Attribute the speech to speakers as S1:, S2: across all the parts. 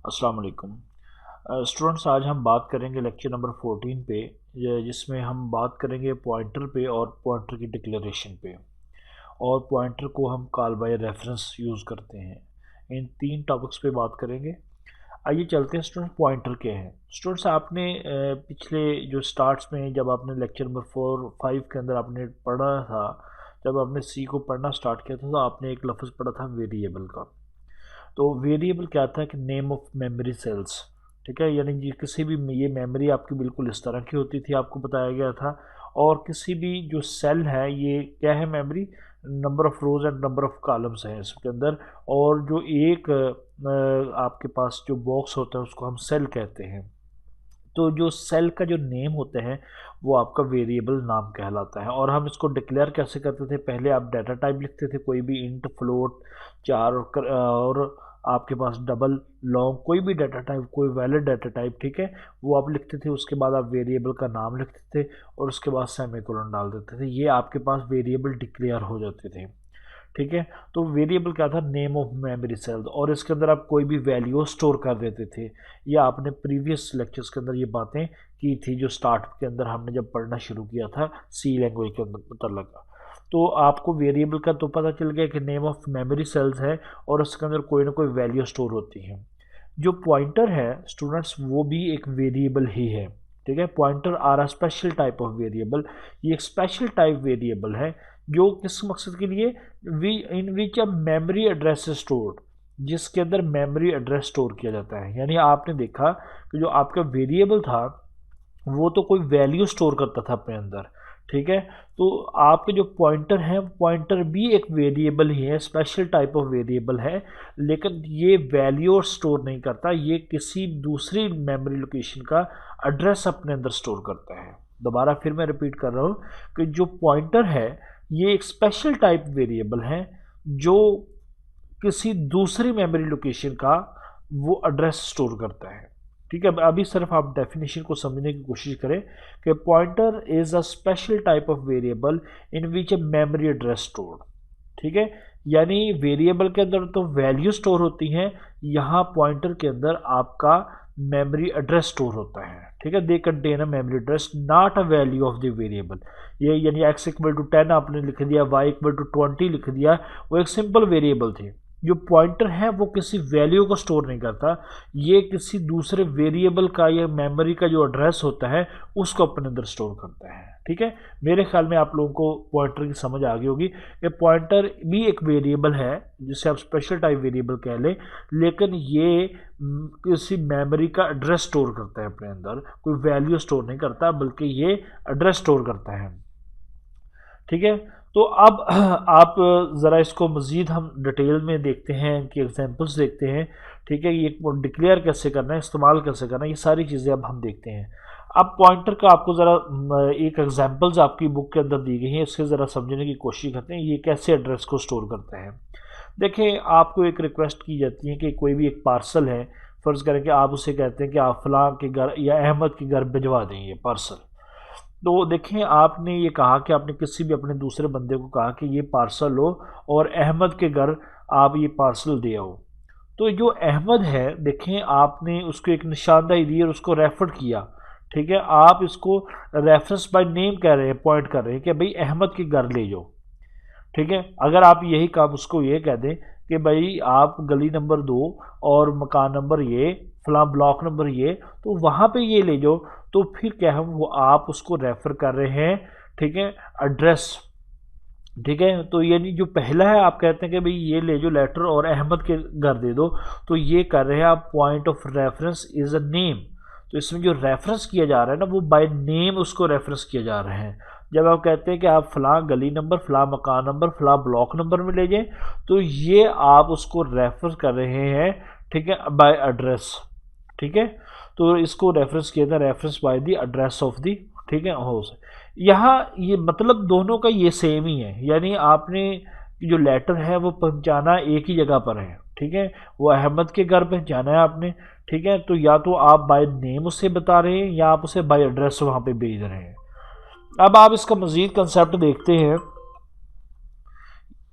S1: अस्सलाम वालेकुम स्टूडेंट्स। आज हम बात करेंगे लेक्चर नंबर 14 पे, जिसमें हम बात करेंगे पॉइंटर पे और पॉइंटर की डिक्लेरेशन पे। और पॉइंटर को हम कॉल बाय रेफरेंस यूज़ करते हैं। इन तीन टॉपिक्स पे बात करेंगे। आइए चलते हैं स्टूडेंट, पॉइंटर क्या है। स्टूडेंट्स, आपने पिछले जो स्टार्ट्स में जब आपने लेक्चर नंबर 4-5 के अंदर आपने पढ़ा था, जब आपने सी को पढ़ना स्टार्ट किया था तो आपने एक लफ्ज़ पढ़ा था वेरिएबल का। तो वेरिएबल क्या था कि नेम ऑफ मेमोरी सेल्स, ठीक है। यानी कि किसी भी ये मेमोरी आपकी बिल्कुल इस तरह की होती थी, आपको बताया गया था। और किसी भी जो सेल है ये क्या है, memory number of rose and number of columns हैं इसके अंदर। और जो एक आपके पास जो बॉक्स होता है उसको हम सेल कहते हैं। तो जो सेल का जो नेम होता है वो आपका वेरिएबल नाम कहलाता है। और हम इसको डिक्लेयर कैसे करते थे, पहले आप डाटा टाइप लिखते थे, कोई भी इंट, फ्लोट, चार और आपके पास डबल, लॉन्ग, कोई भी डाटा टाइप, कोई वैलिड डाटा टाइप, ठीक है, वो आप लिखते थे। उसके बाद आप वेरिएबल का नाम लिखते थे और उसके बाद सेमीकोलन डाल देते थे। ये आपके पास वेरिएबल डिक्लेयर हो जाते थे, ठीक है। तो वेरिएबल क्या था, नेम ऑफ मेमोरी सेल्स, और इसके अंदर आप कोई भी वैल्यू स्टोर कर देते थे। ये आपने प्रीवियस लेक्चर्स के अंदर ये बातें की थी, जो स्टार्ट के अंदर हमने जब पढ़ना शुरू किया था सी लैंग्वेज के अंदर पता लगा। तो आपको वेरिएबल का तो पता चल गया कि नेम ऑफ मेमोरी सेल्स है और उसके अंदर कोई ना कोई वैल्यू स्टोर होती है। जो पॉइंटर है स्टूडेंट्स, वो भी एक वेरिएबल ही है, ठीक है। Pointer are a special type of variable. ये एक स्पेशल टाइप वेरिएबल है जो किस मकसद के लिए, we in which a memory address stored, जिसके अंदर मेमोरी एड्रेस स्टोर किया जाता है। यानी आपने देखा कि जो आपका वेरिएबल था वो तो कोई वैल्यू स्टोर करता था अपने अंदर, ठीक है। तो आपके जो पॉइंटर हैं, पॉइंटर भी एक वेरिएबल ही है, स्पेशल टाइप ऑफ वेरिएबल है। लेकिन ये वैल्यू स्टोर नहीं करता, ये किसी दूसरी मेमोरी लोकेशन का एड्रेस अपने अंदर स्टोर करता है। दोबारा फिर मैं रिपीट कर रहा हूँ कि जो पॉइंटर है ये एक स्पेशल टाइप वेरिएबल है जो किसी दूसरी मेमोरी लोकेशन का वो एड्रेस स्टोर करता है, ठीक है। अभी सिर्फ आप डेफिनेशन को समझने की कोशिश करें कि pointer is a special type of variable in which a memory address store, ठीक है। यानी वेरिएबल के अंदर तो वैल्यू स्टोर होती हैं, यहाँ पॉइंटर के अंदर आपका मेमोरी एड्रेस स्टोर होता है, ठीक है। They contain a memory address not a value of the variable. ये यानी x इक्वल टू 10 आपने लिख दिया, y इक्वल टू 20 लिख दिया, वो एक सिंपल वेरिएबल थी। जो पॉइंटर है वो किसी वैल्यू को स्टोर नहीं करता, ये किसी दूसरे वेरिएबल का या मेमोरी का जो एड्रेस होता है उसको अपने अंदर स्टोर करता है, ठीक है। मेरे ख्याल में आप लोगों को पॉइंटर की समझ आ गई होगी कि पॉइंटर भी एक वेरिएबल है जिसे आप स्पेशल टाइप वेरिएबल कह लें, लेकिन ये किसी मेमोरी का एड्रेस स्टोर करता है अपने अंदर, कोई वैल्यू स्टोर नहीं करता बल्कि ये एड्रेस स्टोर करता है, ठीक है। तो अब आप ज़रा इसको मज़ीद हम डिटेल में देखते हैं कि एग्जांपल्स देखते हैं, ठीक है। ये डिक्लेयर कैसे करना है, इस्तेमाल कैसे करना है, ये सारी चीज़ें अब हम देखते हैं। अब पॉइंटर का आपको ज़रा एक एग्जांपल्स आपकी बुक के अंदर दी गई हैं, इससे ज़रा समझने की कोशिश करते हैं ये कैसे एड्रेस को स्टोर करता है। देखें, आपको एक रिक्वेस्ट की जाती है कि कोई भी एक पार्सल है, फ़र्ज़ करें कि आप उसे कहते हैं कि आप फ़लाँ के घर या अहमद के घर भिजवा दें ये पार्सल। तो देखें, आपने ये कहा कि आपने किसी भी अपने दूसरे बंदे को कहा कि ये पार्सल लो और अहमद के घर आप ये पार्सल दे आओ। तो जो अहमद है, देखें, आपने उसको एक निशानदाही दी और उसको रेफर किया, ठीक है। आप इसको रेफरेंस बाय नेम कह रहे हैं, पॉइंट कर रहे हैं कि भाई अहमद के घर ले जाओ, ठीक है। अगर आप यही काम उसको ये कह दें कि भाई आप गली नंबर 2 और मकान नंबर ये, फलां ब्लॉक नंबर ये, तो वहाँ पे ये ले जाओ, तो फिर क्या हम वो आप उसको रेफ़र कर रहे हैं, ठीक है, एड्रेस, ठीक है। तो यानी जो पहला है आप कहते हैं कि भाई ये ले जो लेटर और अहमद के घर दे दो, तो ये कर रहे हैं आप, point of reference is a name. तो इसमें जो रेफरेंस किया जा रहा है ना, वो बाय नेम उसको रेफरेंस किए जा रहे हैं। जब आप कहते हैं कि आप फ़लाँ गली नंबर, फ़लाँ मकान नंबर, फ़लाँ ब्लॉक नंबर में ले जाएं, तो ये आप उसको रेफर कर रहे हैं, ठीक है, बाय एड्रेस, ठीक है। तो इसको रेफरेंस किया था, reference by the address of the, ठीक है, हाउस। यहाँ ये मतलब दोनों का ये सेम ही है, यानी आपने जो लेटर है वो पहुंचाना एक ही जगह पर है, ठीक है। वो अहमद के घर पहुंचाना है आपने, ठीक है। तो या तो आप बाय नेम उसे बता रहे हैं या आप उसे बाय एड्रेस वहाँ पे भेज रहे हैं। अब आप इसका मज़ीद कंसेप्ट देखते हैं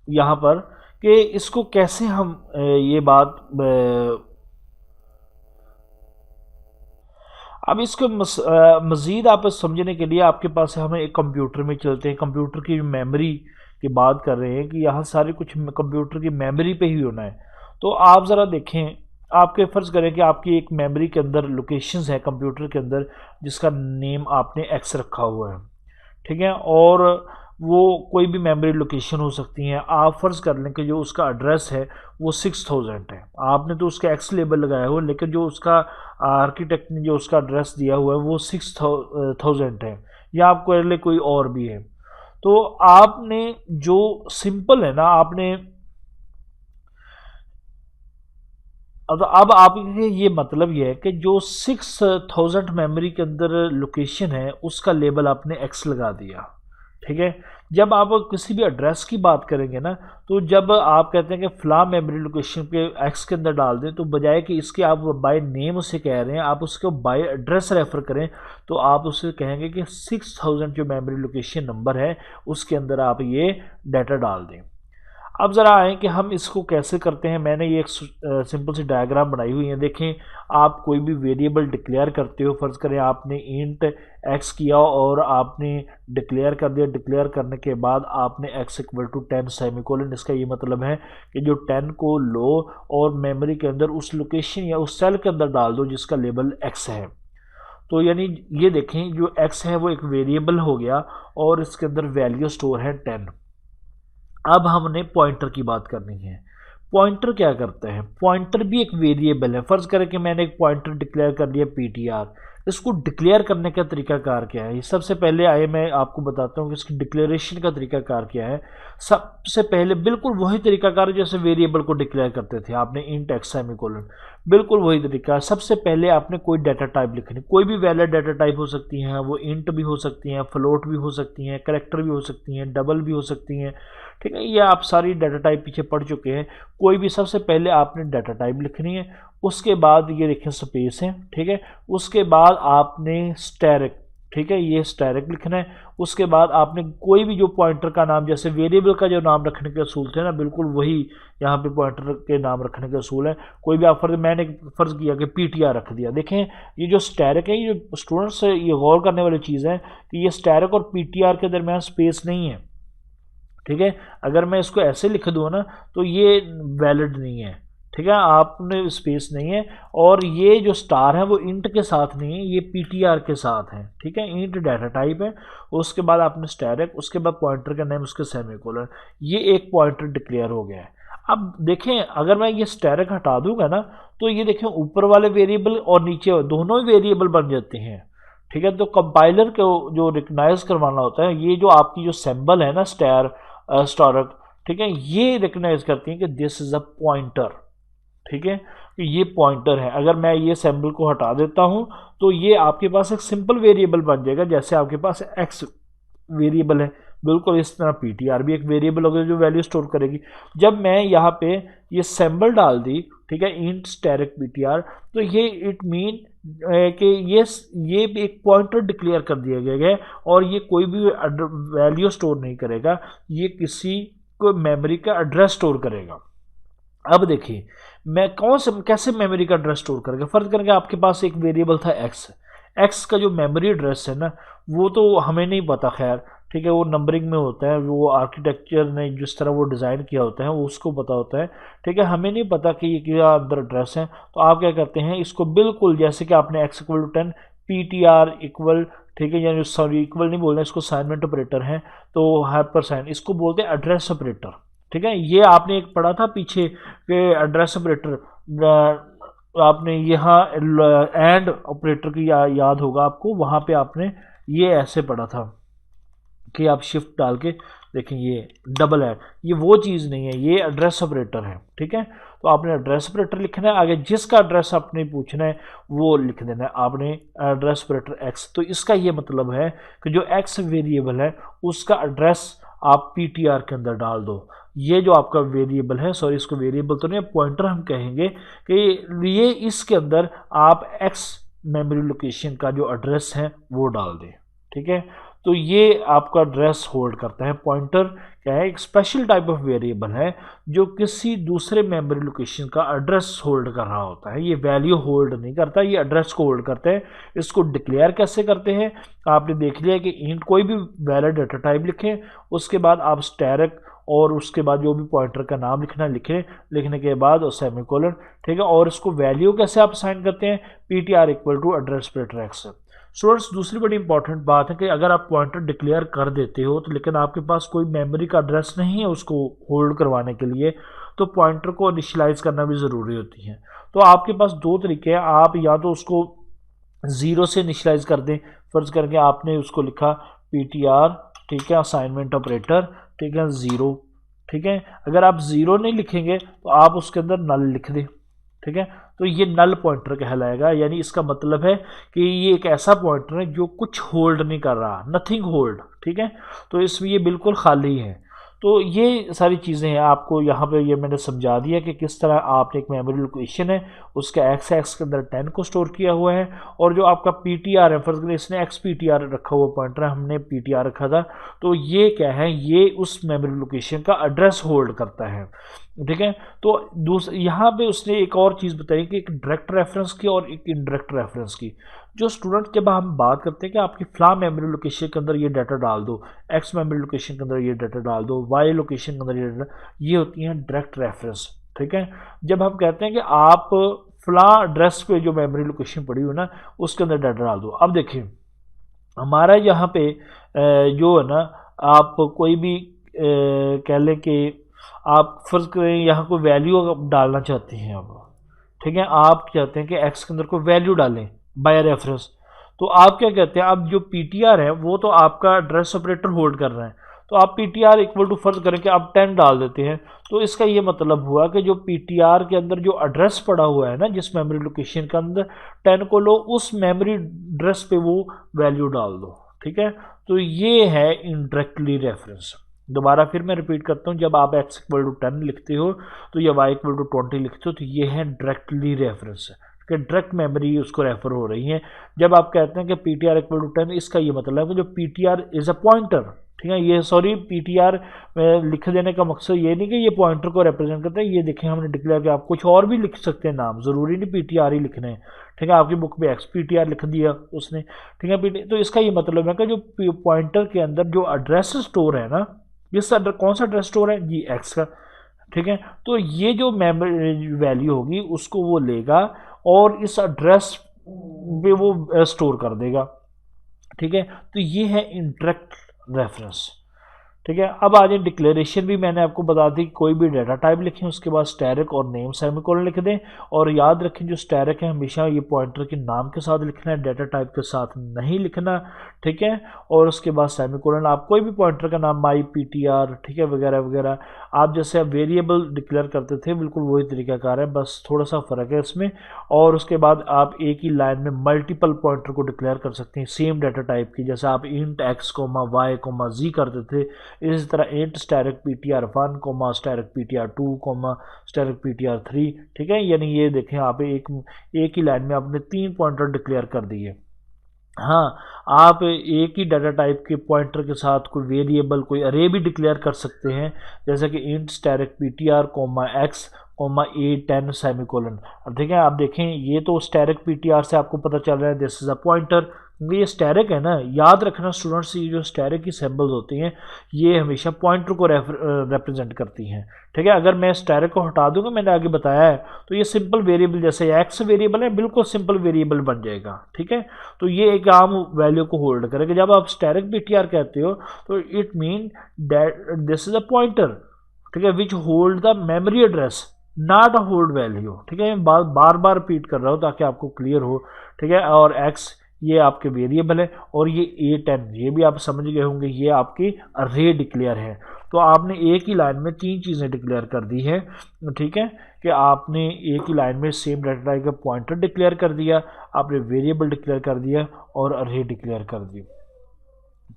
S1: यहाँ पर कि इसको कैसे हम ये बात अब इसको मज़ीद आप समझने के लिए आपके पास हमें एक कंप्यूटर में चलते हैं। कंप्यूटर की मेमोरी की बात कर रहे हैं कि यहाँ सारे कुछ कंप्यूटर की मेमोरी पे ही होना है। तो आप ज़रा देखें, आपके फ़र्ज़ करें कि आपकी एक मेमोरी के अंदर लोकेशंस है कंप्यूटर के अंदर, जिसका नेम आपने एक्स रखा हुआ है, ठीक है, और वो कोई भी मेमोरी लोकेशन हो सकती हैं। आप फ़र्ज़ कर लें कि जो उसका एड्रेस है वो 6000 है। आपने तो उसका एक्स लेबल लगाया हुआ, लेकिन जो उसका आर्किटेक्ट ने जो उसका एड्रेस दिया हुआ है वो 6000 है, या आपको लिए कोई और भी है। तो आपने जो सिंपल है ना, आपने अब आपके ये मतलब ये है कि जो 6000 मेमोरी के अंदर लोकेशन है उसका लेबल आपने एक्स लगा दिया, ठीक है। जब आप किसी भी एड्रेस की बात करेंगे ना, तो जब आप कहते हैं कि फ़लाँ मेमोरी लोकेशन पे एक्स के अंदर डाल दें, तो बजाय कि इसके आप बाय नेम उसे कह रहे हैं, आप उसको बाय एड्रेस रेफ़र करें, तो आप उसे कहेंगे कि 6000 जो मेमोरी लोकेशन नंबर है उसके अंदर आप ये डाटा डाल दें। अब ज़रा आएँ कि हम इसको कैसे करते हैं। मैंने ये एक सिंपल सी डायग्राम बनाई हुई है। देखें, आप कोई भी वेरिएबल डिक्लेयर करते हो, फ़र्ज़ करें आपने इंट एक्स किया और आपने डिक्लेयर कर दिया। डिक्लेयर करने के बाद आपने एक्स इक्वल टू 10 सेमीकोलन, इसका ये मतलब है कि जो 10 को लो और मेमोरी के अंदर उस लोकेशन या उस सेल के अंदर डाल दो जिसका लेबल एक्स है। तो यानी ये देखें, जो एक्स है वो एक वेरिएबल हो गया और इसके अंदर वैल्यू स्टोर है 10। अब हमने पॉइंटर की बात करनी है। पॉइंटर क्या करता है? पॉइंटर भी एक वेरिएबल है। फ़र्ज़ करें कि मैंने एक पॉइंटर डिक्लेयर कर दिया पीटीआर। इसको डिक्लेयर करने का तरीकाकार क्या है? सबसे पहले आइए मैं आपको बताता हूँ कि इसकी डिक्लेरेशन का तरीकाकार क्या है। सबसे पहले बिल्कुल वही तरीकाकार जैसे वेरिएबल को डिक्लेयर करते थे, आपने इंट एक्स सेमीकोलन, बिल्कुल वही तरीका। सबसे पहले आपने कोई डाटा टाइप लिखनी, कोई भी वैलिड डाटा टाइप हो सकती हैं, वो इंट भी हो सकती हैं, फ्लोट भी हो सकती हैं, कैरेक्टर भी हो सकती हैं, डबल भी हो सकती हैं, ठीक है। ये आप सारी डाटा टाइप पीछे पढ़ चुके हैं। कोई भी सबसे पहले आपने डाटा टाइप लिखनी है, उसके बाद ये देखें स्पेस है, ठीक है। उसके बाद आपने स्टैरिक, ठीक है, ये स्टैरिक लिखना है। उसके बाद आपने कोई भी जो पॉइंटर का नाम, जैसे वेरिएबल का जो नाम रखने के असूल थे ना, बिल्कुल वही यहाँ पे पॉइंटर के नाम रखने के असूल है। कोई भी आप मैंने फ़र्ज़ किया कि पीटीआर रख दिया। देखें, ये जो स्टैरिक है, ये स्टूडेंट्स ये गौर करने वाली चीज़ है कि ये स्टैरिक और पीटीआर के दरमियान स्पेस नहीं है, ठीक है। अगर मैं इसको ऐसे लिख दूँ ना, तो ये वैलिड नहीं है, ठीक है, आपने स्पेस नहीं है। और ये जो स्टार है वो इंट के साथ नहीं है, ये पीटीआर के साथ है, ठीक है। इंट डाटा टाइप है, उसके बाद आपने स्टैरिक, उसके बाद पॉइंटर का नेम, उसके सेमीकोलन, ये एक पॉइंटर डिक्लेयर हो गया है। अब देखें, अगर मैं ये स्टैरिक हटा दूंगा ना, तो ये देखें ऊपर वाले वेरिएबल और नीचे दोनों ही वेरिएबल बन जाते हैं, ठीक है। तो कंपाइलर को जो रिकग्नाइज करवाना होता है, ये जो आपकी जो सिंबल है ना स्टारक, ठीक है, ये रिकग्नाइज करती है कि दिस इज अ पॉइंटर, ठीक है, कि ये पॉइंटर है। अगर मैं ये सिंबल को हटा देता हूं, तो ये आपके पास एक सिंपल वेरिएबल बन जाएगा, जैसे आपके पास एक्स वेरिएबल है, बिल्कुल इस तरह पीटीआर भी एक वेरिएबल होगा जो वैल्यू स्टोर करेगी। जब मैं यहाँ पे ये सिंबल डाल दी, ठीक है, इंट स्टैरिक पीटीआर, तो ये इट मीन कि ये भी एक पॉइंटर डिक्लेयर कर दिया गया है और ये कोई भी वैल्यू स्टोर नहीं करेगा, ये किसी को मेमोरी का एड्रेस स्टोर करेगा। अब देखिए, मैं कैसे मेमोरी का एड्रेस स्टोर करेगा। फर्ज करके आपके पास एक वेरिएबल था एक्स, एक्स का जो मेमोरी एड्रेस है ना, वो तो हमें नहीं पता, खैर ठीक है, वो नंबरिंग में होता है, वो आर्किटेक्चर ने जिस तरह वो डिज़ाइन किया होता है वो उसको पता होता है, ठीक है। हमें नहीं पता कि ये क्या अंदर एड्रेस है। तो आप क्या करते हैं, इसको बिल्कुल जैसे कि आपने x equal to 10 PTR equal, ठीक है, यानी सॉरी इक्वल नहीं बोलना, इसको असाइनमेंट ऑपरेटर है, तो हाइपर साइन, इसको बोलते हैं एड्रेस ऑपरेटर, ठीक है। ये आपने एक पढ़ा था पीछे के एड्रेस ऑपरेटर, आपने यहाँ एंड ऑपरेटर की याद होगा आपको, वहाँ पे आपने ये ऐसे पढ़ा था कि आप शिफ्ट डाल के देखें, ये डबल एड, ये वो चीज़ नहीं है, ये एड्रेस ऑपरेटर है, ठीक है। तो आपने एड्रेस ऑपरेटर लिखना है, आगे जिसका एड्रेस आपने पूछना है वो लिख देना है आपने, एड्रेस ऑपरेटर एक्स। तो इसका ये मतलब है कि जो एक्स वेरिएबल है उसका एड्रेस आप पीटीआर के अंदर डाल दो। ये जो आपका वेरिएबल है, सॉरी इसको वेरिएबल तो नहीं, पॉइंटर हम कहेंगे, कि ये इसके अंदर आप एक्स मेमोरी लोकेशन का जो एड्रेस है वो डाल दें, ठीक है। तो ये आपका एड्रेस होल्ड करता है। पॉइंटर क्या है, एक स्पेशल टाइप ऑफ वेरिएबल है जो किसी दूसरे मेमोरी लोकेशन का एड्रेस होल्ड कर रहा होता है। ये वैल्यू होल्ड नहीं करता, ये एड्रेस को होल्ड करते हैं। इसको डिक्लेयर कैसे करते हैं, आपने देख लिया कि इंट कोई भी वैलिड डाटा टाइप लिखें, उसके बाद आप स्टैरिक और उसके बाद जो भी पॉइंटर का नाम लिखना लिखें, लिखने के बाद और सेमीकोलन, ठीक है। और इसको वैल्यू कैसे आप असाइन करते हैं, PTR equal to address operator x. Students दूसरी बड़ी इंपॉर्टेंट बात है कि अगर आप पॉइंटर डिक्लेयर कर देते हो तो लेकिन आपके पास कोई मेमोरी का एड्रेस नहीं है उसको होल्ड करवाने के लिए, तो पॉइंटर को इनिशियलाइज करना भी ज़रूरी होती है। तो आपके पास दो तरीके हैं, आप या तो उसको ज़ीरो से इनिशियलाइज कर दें, फर्ज करके आपने उसको लिखा PTR, ठीक है, असाइनमेंट ऑपरेटर, ठीक है, ज़ीरो, ठीक है। अगर आप ज़ीरो नहीं लिखेंगे तो आप उसके अंदर नल लिख दें, ठीक है, तो ये नल पॉइंटर कहलाएगा। यानी इसका मतलब है कि ये एक ऐसा पॉइंटर है जो कुछ होल्ड नहीं कर रहा, नथिंग होल्ड, ठीक है। तो इसमें ये बिल्कुल खाली है। तो ये सारी चीज़ें हैं, आपको यहाँ पे ये मैंने समझा दिया कि किस तरह आपने एक मेमोरी लोकेशन है उसका एक्स एक्स के अंदर 10 को स्टोर किया हुआ है, और जो आपका PTR है, फर्ज करें इसने XPTR रखा हुआ पॉइंटर है, हमने PTR रखा था, तो ये क्या है, ये उस मेमोरी लोकेशन का एड्रेस होल्ड करता है, ठीक है। तो यहाँ पे उसने एक और चीज़ बताई कि एक डायरेक्ट रेफरेंस की और एक इनडायरेक्ट रेफरेंस की। जो स्टूडेंट जब हम बात करते हैं कि आपकी फ्ला मेमोरी लोकेशन के अंदर ये डाटा डाल दो, एक्स मेमोरी लोकेशन के अंदर ये डाटा डाल दो, वाई लोकेशन के अंदर ये डाटा, ये होती हैं डायरेक्ट रेफरेंस, ठीक है। जब हम कहते हैं कि आप फ्ला एड्रेस पे जो मेमोरी लोकेशन पड़ी हुई ना उसके अंदर डाटा डाल दो, अब देखिए हमारा यहाँ पे जो है ना, आप कोई भी कह लें कि आप फर्ज करें यहाँ कोई वैल्यू डालना चाहते हैं आप, ठीक है, आप चाहते हैं कि एक्स के अंदर कोई वैल्यू डालें बाय रेफरेंस, तो आप क्या कहते हैं, अब जो PTR है वो तो आपका एड्रेस ऑपरेटर होल्ड कर रहे हैं, तो आप PTR इक्वल टू फर्ज करें कि आप 10 डाल देते हैं, तो इसका ये मतलब हुआ कि जो PTR के अंदर जो एड्रेस पड़ा हुआ है ना, जिस मेमोरी लोकेशन के अंदर 10 को लो, उस मेमोरी एड्रेस पे वो वैल्यू डाल दो, ठीक है। तो ये है इनडायरेक्टली रेफरेंस। दोबारा फिर मैं रिपीट करता हूँ, जब आप x इक्वल टू 10 लिखते हो तो या y इक्वल टू 20 लिखते हो, तो ये है डायरेक्टली रेफरेंस कि डायरेक्ट मेमोरी उसको रेफर हो रही है। जब आप कहते हैं कि PTR इक्वल टू 10, इसका ये मतलब है कि जो PTR इज़ अ पॉइंटर, ठीक है, ये सॉरी PTR लिख देने का मकसद ये नहीं कि ये पॉइंटर को रिप्रेजेंट करता है। ये देखें हमने डिक्लेयर किया, आप कुछ और भी लिख सकते हैं नाम, ज़रूरी नहीं PTR ही लिखने हैं, ठीक है। आपकी बुक में XPTR लिख दिया उसने, ठीक है। तो इसका ये मतलब है कि जो पॉइंटर के अंदर जो एड्रेस स्टोर है ना, जिस कौन सा एड्रेस स्टोर है जी, एक्स का, ठीक है, तो ये जो मेमोरी वैल्यू होगी उसको वो लेगा और इस एड्रेस पे वो स्टोर कर देगा, ठीक है। तो ये है इंडायरेक्ट रेफरेंस, ठीक है। अब आ जाए डिक्लेरेशन, भी मैंने आपको बता दी, कोई भी डाटा टाइप लिखें उसके बाद स्टैरिक और नेम सेमीकोलन लिख दें, और याद रखें जो स्टैरिक है हमेशा ये पॉइंटर के नाम के साथ लिखना है, डाटा टाइप के साथ नहीं लिखना, ठीक है। और उसके बाद सेमीकोलन, आप कोई भी पॉइंटर का नाम माई PTR, ठीक है, वगैरह वगैरह, आप जैसे वेरिएबल डिक्लेयर करते थे बिल्कुल वही तरीकाकार है, बस थोड़ा सा फ़र्क है इसमें। और उसके बाद आप एक ही लाइन में मल्टीपल पॉइंटर को डिक्लेयर कर सकते हैं सेम डाटा टाइप की, जैसे आप इंट x, y, z करते थे, इसी तरह int asterisk PTR1, asterisk PTR2, asterisk PTR3, ठीक है। यानी ये देखें आप एक ही लाइन में आपने 3 पॉइंटर डिक्लेयर कर दिए। हाँ, आप एक ही डाटा टाइप के पॉइंटर के साथ कोई वेरिएबल, कोई अरे भी डिक्लेयर कर सकते हैं, जैसे कि int asterisk PTR, x, A10 semicolon. अब देखें, आप देखें ये तो स्टैरिक PTR से आपको पता चल रहा है दिस इज़ अ पॉइंटर, ये स्टैरिक है ना। याद रखना स्टूडेंट्स, ये जो स्टैरिक की सिंबल्स होती हैं ये हमेशा पॉइंटर को रिप्रेजेंट करती हैं, ठीक है। अगर मैं स्टैरिक को हटा दूंगा, मैंने आगे बताया है, तो ये सिंपल वेरिएबल जैसे एक्स वेरिएबल है बिल्कुल सिंपल वेरिएबल बन जाएगा, ठीक है। तो ये एक आम वैल्यू को होल्ड करेगा। जब आप स्टैरिक PTR कहते हो तो it mean that this is a pointer, ठीक है, which hold the memory address, not a hold value, ठीक है। मैं बार बार रिपीट कर रहा हूँ ताकि आपको क्लियर हो, ठीक है। और एक्स ये आपके वेरिएबल है, और ये A10 ये भी आप समझ गए होंगे, ये आपकी अरे डिक्लेयर है। तो आपने एक ही लाइन में 3 चीज़ें डिक्लेयर कर दी है, ठीक है, कि आपने एक ही लाइन में सेम डाटा टाइप का पॉइंटर डिक्लेयर कर दिया, आपने वेरिएबल डिक्लेयर कर दिया और अरे डिक्लेयर कर दी।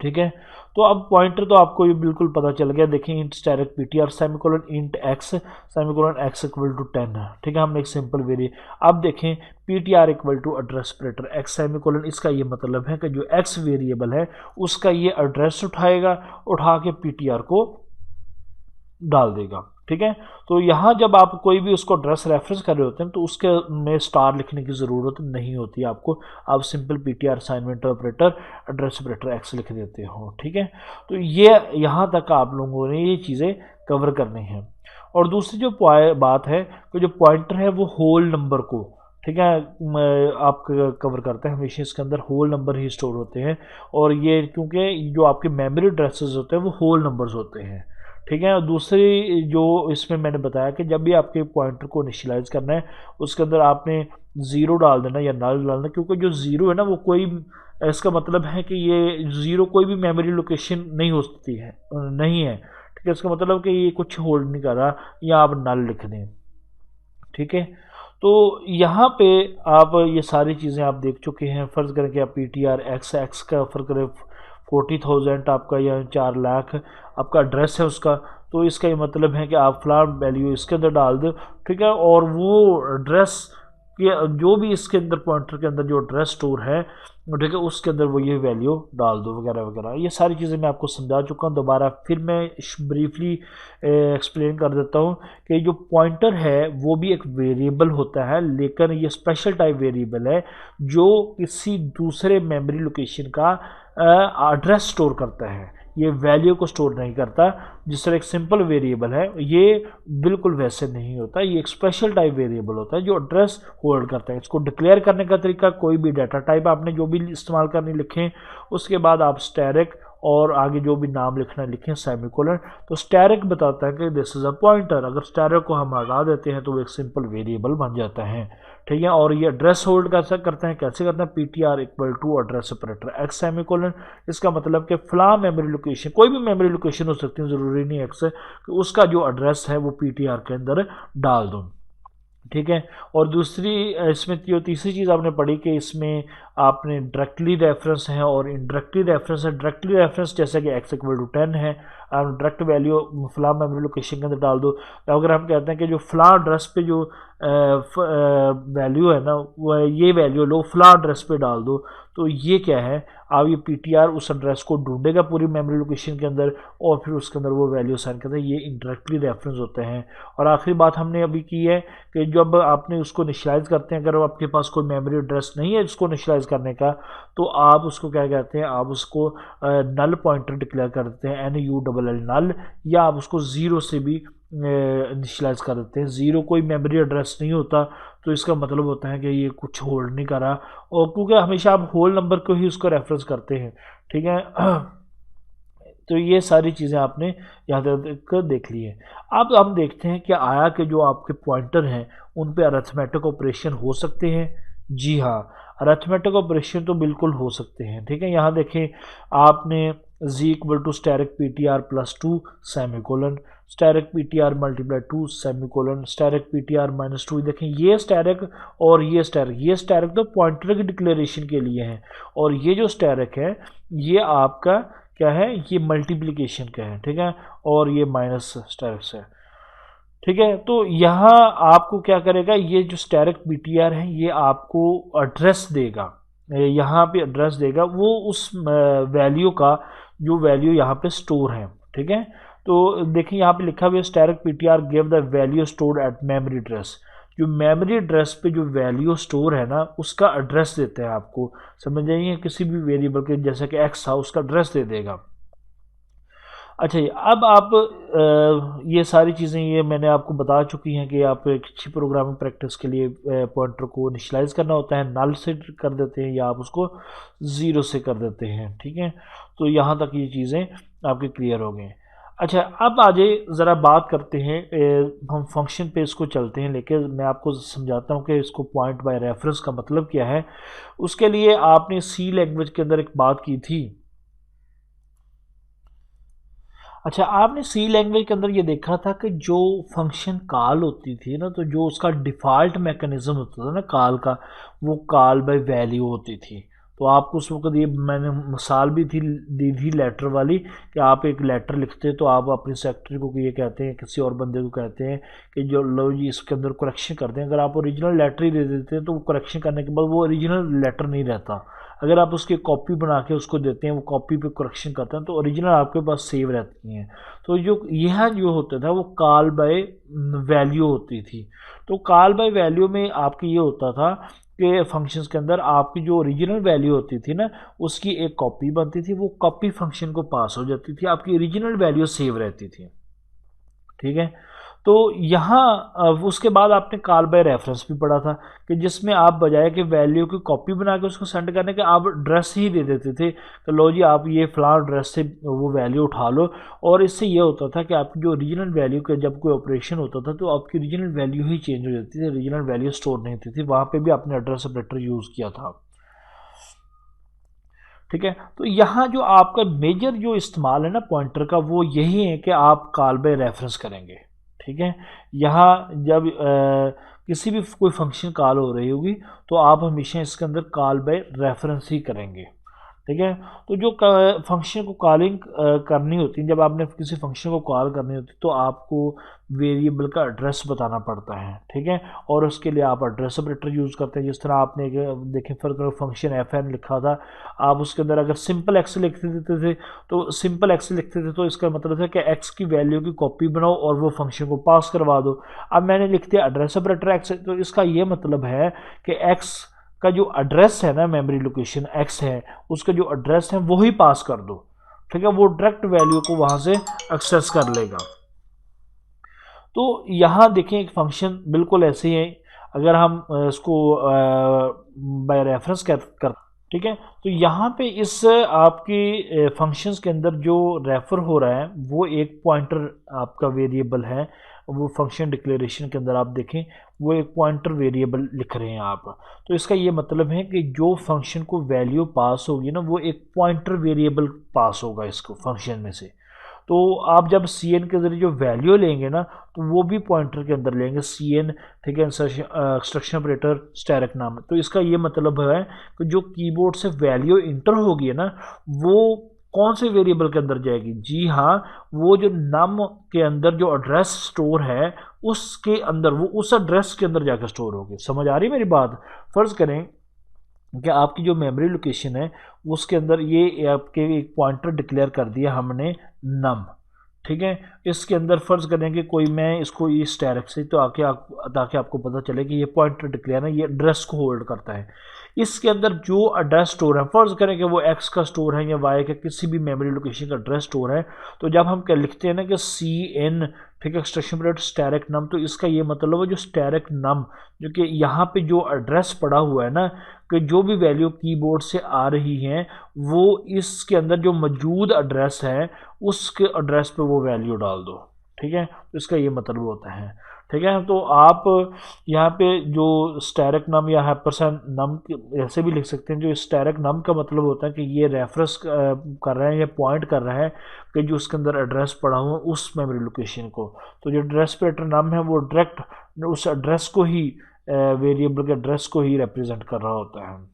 S1: ठीक है। तो अब पॉइंटर तो आपको ये बिल्कुल पता चल गया। देखिए int asterisk PTR semicolon int x semicolon x equal to 10 है, ठीक है। हमने एक सिंपल वेरी, अब देखें PTR equal to address operator x semicolon, इसका ये मतलब है कि जो एक्स वेरिएबल है उसका ये एड्रेस उठाएगा, उठा के पीटीआर को डाल देगा, ठीक है। तो यहाँ जब आप कोई भी उसको एड्रेस रेफरेंस कर रहे होते हैं तो उसके में स्टार लिखने की ज़रूरत नहीं होती है आपको, आप simple PTR assignment operator address operator x लिख देते हो, ठीक है। तो ये यहाँ तक आप लोगों ने ये चीज़ें कवर करनी है। और दूसरी जो बात है कि जो पॉइंटर है वो होल नंबर को, ठीक है, आप कवर करते हैं हमेशा, इसके अंदर होल नंबर ही स्टोर होते हैं। और ये क्योंकि जो आपके मेमोरी एड्रेसेस होते हैं वो होल नंबर्स होते हैं, ठीक है। और दूसरी जो इसमें मैंने बताया कि जब भी आपके पॉइंटर को इनिशियलाइज करना है उसके अंदर आपने ज़ीरो डाल देना या नल डालना, क्योंकि जो ज़ीरो है ना वो कोई, इसका मतलब है कि ये ज़ीरो कोई भी मेमोरी लोकेशन नहीं हो सकती है, नहीं है, ठीक है। इसका मतलब कि ये कुछ होल्ड नहीं कर रहा, या आप नल लिख दें, ठीक है। तो यहाँ पे आप ये सारी चीज़ें आप देख चुके हैं। फ़र्ज़ करें कि आप P T R x x का फ़र्ज़ करें 40,000 आपका या 4 लाख आपका एड्रेस है उसका, तो इसका ये मतलब है कि आप फ्लार वैल्यू इसके अंदर डाल दो, ठीक है। और वो एड्रेस के जो भी इसके अंदर पॉइंटर के अंदर जो एड्रेस स्टोर है, ठीक है, उसके अंदर वो ये वैल्यू डाल दो वगैरह वगैरह। ये सारी चीज़ें मैं आपको समझा चुका हूँ। दोबारा फिर मैं ब्रीफली एक्सप्लेन कर देता हूँ कि जो पॉइंटर है वो भी एक वेरिएबल होता है, लेकिन ये स्पेशल टाइप वेरिएबल है जो किसी दूसरे मेमोरी लोकेशन का एड्रेस स्टोर करता है, ये वैल्यू को स्टोर नहीं करता। जिस तरह एक सिंपल वेरिएबल है ये बिल्कुल वैसे नहीं होता, ये एक स्पेशल टाइप वेरिएबल होता है जो एड्रेस होल्ड करता है। इसको डिक्लेयर करने का तरीका, कोई भी डाटा टाइप आपने जो भी इस्तेमाल करनी लिखें, उसके बाद आप स्टैरिक और आगे जो भी नाम लिखना लिखें सेमीकोलन। तो स्टैरिक बताता है कि दिस इज़ अ पॉइंटर, अगर स्टैरिक को हम हटा देते हैं तो वो एक सिंपल वेरिएबल बन जाता है, ठीक है। और ये एड्रेस होल्ड कैसे करते हैं, P T R equal to address operator x semicolon. इसका मतलब कि फ्ला मेमोरी लोकेशन, कोई भी मेमोरी लोकेशन हो सकती है, ज़रूरी नहीं एक्स है, कि उसका जो एड्रेस है वो पी टी आर के अंदर डाल दो, ठीक है। और दूसरी इसमें जो तीसरी चीज़ आपने पढ़ी कि इसमें आपने डायरेक्टली रेफरेंस है और इनडायरेक्टली रेफरेंस है। डायरेक्टली रेफरेंस जैसे कि एक्स इक्वल टू 10 है, आप डायरेक्ट वैल्यू फ्ला मेमोरी लोकेशन के अंदर डाल दो। अगर हम कहते हैं कि जो फ्ला एड्रेस पे जो वैल्यू है ना, वो ये वैल्यू लो फ्ला एड्रेस पे डाल दो, तो ये क्या है, आप ये पीटीआर उस एड्रेस को ढूंढेगा पूरी मेमोरी लोकेशन के अंदर और फिर उसके अंदर वो वैल्यू साइन करता है। ये इनडायरेक्टली रेफरेंस होते हैं। और आखिरी बात हमने अभी की है कि जब आपने उसको इनिशियलाइज करते हैं, अगर आपके पास कोई मेमोरी एड्रेस नहीं है इसको इनिशियलाइज करने का, तो आप उसको क्या कहते हैं, आप उसको नल पॉइंटर डिक्लेयर कर देते हैं, NULL नल, या आप उसको ज़ीरो से भी इनिशियलाइज कर देते हैं। ज़ीरो कोई मेमोरी एड्रेस नहीं होता, तो इसका मतलब होता है कि ये कुछ होल्ड नहीं कर रहा, और क्योंकि हमेशा आप होल नंबर को ही उसको रेफरेंस करते हैं, ठीक है। तो ये सारी चीज़ें आपने यहाँ तक देख ली है। अब हम देखते हैं कि आया कि जो आपके पॉइंटर हैं उन पे अरिथमेटिक ऑपरेशन हो सकते हैं। जी हाँ, अरिथमेटिक ऑपरेशन तो बिल्कुल हो सकते हैं, ठीक है। यहाँ देखें आपने z equal to asterisk P T R plus 2 semicolon, asterisk P T R multiply 2 semicolon, asterisk P T R minus 2। देखें ये स्टैरिक और ये स्टैरिक तो पॉइंटर की डिक्लेरेशन के लिए है, और ये जो स्टैरिक है ये आपका क्या है, ये मल्टीप्लिकेशन का है, ठीक है। और ये माइनस स्टैरिक है, ठीक है। तो यहाँ आपको क्या करेगा, ये जो स्टैरिक बीटीआर है ये आपको एड्रेस देगा, यहाँ पे एड्रेस देगा वो उस वैल्यू का जो वैल्यू यहाँ पे स्टोर है, ठीक है। तो देखिए यहाँ पे लिखा हुआ है asterisk PTR give the value stored at memory address. जो मेमोरी एड्रेस पे जो वैल्यू स्टोर है ना उसका एड्रेस देते हैं आपको, समझ जाइए, किसी भी वेरिएबल के जैसे कि एक्स था उसका एड्रेस दे देगा। अच्छा जी, अब आप ये सारी चीज़ें ये मैंने आपको बता चुकी हैं कि आप एक अच्छी प्रोग्रामिंग प्रैक्टिस के लिए पॉइंटर को इनिशियलाइज करना होता है, नल से कर देते हैं या आप उसको ज़ीरो से कर देते हैं, ठीक है। तो यहाँ तक ये चीज़ें आपकी क्लियर हो गई। अच्छा, अब आजे ज़रा बात करते हैं, हम फंक्शन पे इसको चलते हैं, लेकिन मैं आपको समझाता हूँ कि इसको पॉइंट बाय रेफरेंस का मतलब क्या है। उसके लिए आपने सी लैंग्वेज के अंदर एक बात की थी। अच्छा, आपने सी लैंग्वेज के अंदर ये देखा था कि जो फंक्शन कॉल होती थी ना, तो जो उसका डिफ़ॉल्ट मैकेनिज़्म होता था ना कॉल का, वो कॉल बाय वैल्यू होती थी। तो आपको उस वक्त ये मैंने मिसाल भी दी थी लेटर वाली, कि आप एक लेटर लिखते तो आप अपने सेक्रेटरी को ये कहते हैं, किसी और बंदे को कहते हैं कि जो लो जी इसके अंदर करेक्शन कर दें। अगर आप ओरिजिनल लेटर ही दे देते हैं तो वो करेक्शन करने के बाद वो ओरिजिनल लेटर नहीं रहता। अगर आप उसकी कॉपी बना के उसको देते हैं, वो कॉपी पे करेक्शन करते हैं, तो ओरिजिनल आपके पास सेव रहती हैं। तो यह जो होता था वो कॉल बाय वैल्यू होती थी। तो कॉल बाय वैल्यू में आपकी ये होता था कि फंक्शंस के अंदर आपकी जो ओरिजिनल वैल्यू होती थी ना, उसकी एक कॉपी बनती थी, वो कॉपी फंक्शन को पास हो जाती थी, आपकी ओरिजिनल वैल्यू सेव रहती थी। ठीक है। तो यहाँ उसके बाद आपने कॉल बाय रेफरेंस भी पढ़ा था, कि जिसमें आप बजाय कि वैल्यू की कॉपी बना के उसको सेंड करने के आप एड्रेस ही दे देते थे, तो लो जी आप ये फलां एड्रेस से वो वैल्यू उठा लो। और इससे ये होता था कि आपकी जो ओरिजिनल वैल्यू का जब कोई ऑपरेशन होता था तो आपकी ओरिजिनल वैल्यू ही चेंज हो जाती थी, ओरिजिनल वैल्यू स्टोर नहीं होती थी। वहाँ पर भी आपने एड्रेस ऑपरेटर यूज़ किया था। ठीक है। तो यहाँ जो आपका मेजर जो इस्तेमाल है ना पॉइंटर का, वो यही है कि आप कॉल बाय रेफरेंस करेंगे। ठीक है। यहाँ जब किसी भी कोई फंक्शन कॉल हो रही होगी तो आप हमेशा इसके अंदर कॉल बाय रेफरेंस ही करेंगे। ठीक है। तो जो फंक्शन को कॉलिंग करनी होती है, जब आपने किसी फंक्शन को कॉल करनी होती है तो आपको वेरिएबल का एड्रेस बताना पड़ता है। ठीक है। और उसके लिए आप एड्रेस ऑपरेटर यूज़ करते हैं। जिस तरह आपने देखें फॉर फंक्शन एफ एन लिखा था, आप उसके अंदर अगर सिंपल एक्स लिख देते थे तो सिंपल एक्स लिखते थे तो इसका मतलब है कि एक्स की वैल्यू की कॉपी बनाओ और वो फंक्शन को पास करवा दो। अब मैंने लिख दिया एड्रेस ऑपरेटर एक्स, तो इसका ये मतलब है कि एक्स का जो एड्रेस है ना, मेमोरी लोकेशन एक्स है, उसका जो एड्रेस है वो ही पास कर दो। ठीक है। वो डायरेक्ट वैल्यू को वहां से एक्सेस कर लेगा। तो यहाँ देखें एक फंक्शन बिल्कुल ऐसे ही है। अगर हम इसको बाय रेफरेंस कर ठीक है। तो यहाँ पे इस आपकी फंक्शंस के अंदर जो रेफर हो रहा है वो एक पॉइंटर आपका वेरिएबल है। वो फंक्शन डिक्लेरेशन के अंदर आप देखें वो एक पॉइंटर वेरिएबल लिख रहे हैं आप। तो इसका ये मतलब है कि जो फंक्शन को वैल्यू पास होगी ना, वो एक पॉइंटर वेरिएबल पास होगा इसको फंक्शन में से। तो आप जब सी एन के ज़रिए जो वैल्यू लेंगे ना, तो वो भी पॉइंटर के अंदर लेंगे सी एन। ठीक है। इंस्ट्रक्शन ऑपरेटर स्टैरिक नाम। तो इसका ये मतलब है कि जो कीबोर्ड से वैल्यू इंटर होगी ना, वो कौन से वेरिएबल के अंदर जाएगी? जी हाँ, वो जो नम के अंदर जो एड्रेस स्टोर है उसके अंदर, वो उस एड्रेस के अंदर जाकर स्टोर होगी। समझ आ रही मेरी बात? फ़र्ज़ करें कि आपकी जो मेमोरी लोकेशन है उसके अंदर ये आपके एक पॉइंटर डिक्लेयर कर दिया हमने नम। ठीक है। इसके अंदर फ़र्ज़ करें कि कोई मैं इसको इस डायरेक्ट से तो ताकि आपको पता चले कि ये पॉइंटर डिक्लेयर है, ये एड्रेस को होल्ड करता है। इसके अंदर जो एड्रेस स्टोर है, फ़र्ज़ करें कि वो एक्स का स्टोर है या वाई का, किसी भी मेमोरी लोकेशन का एड्रेस स्टोर है। तो जब हम लिखते हैं ना कि सी एन, ठीक है, एक्सट्रैक्शन पीरियड स्टैरिक नम, तो इसका ये मतलब है जो स्टैरिक नम, जो कि यहाँ पे जो एड्रेस पड़ा हुआ है ना, कि जो भी वैल्यू कीबोर्ड से आ रही हैं वो इसके अंदर जो मौजूद एड्रेस है उसके एड्रेस पे वो वैल्यू डाल दो। ठीक है। तो इसका ये मतलब होता है। ठीक है। तो आप यहाँ पे जो स्टैरिक नम या हैपरसेंट नम ऐसे भी लिख सकते हैं। जो स्टैरिक नम का मतलब होता है कि ये रेफरेंस कर रहा है या पॉइंट कर रहा है कि जो उसके अंदर एड्रेस पड़ा हुआ उस मेमोरी लोकेशन को। तो जो एड्रेस ऑपरेटर नम है वो डायरेक्ट उस एड्रेस को ही, वेरिएबल के एड्रेस को ही रिप्रेजेंट कर रहा होता है।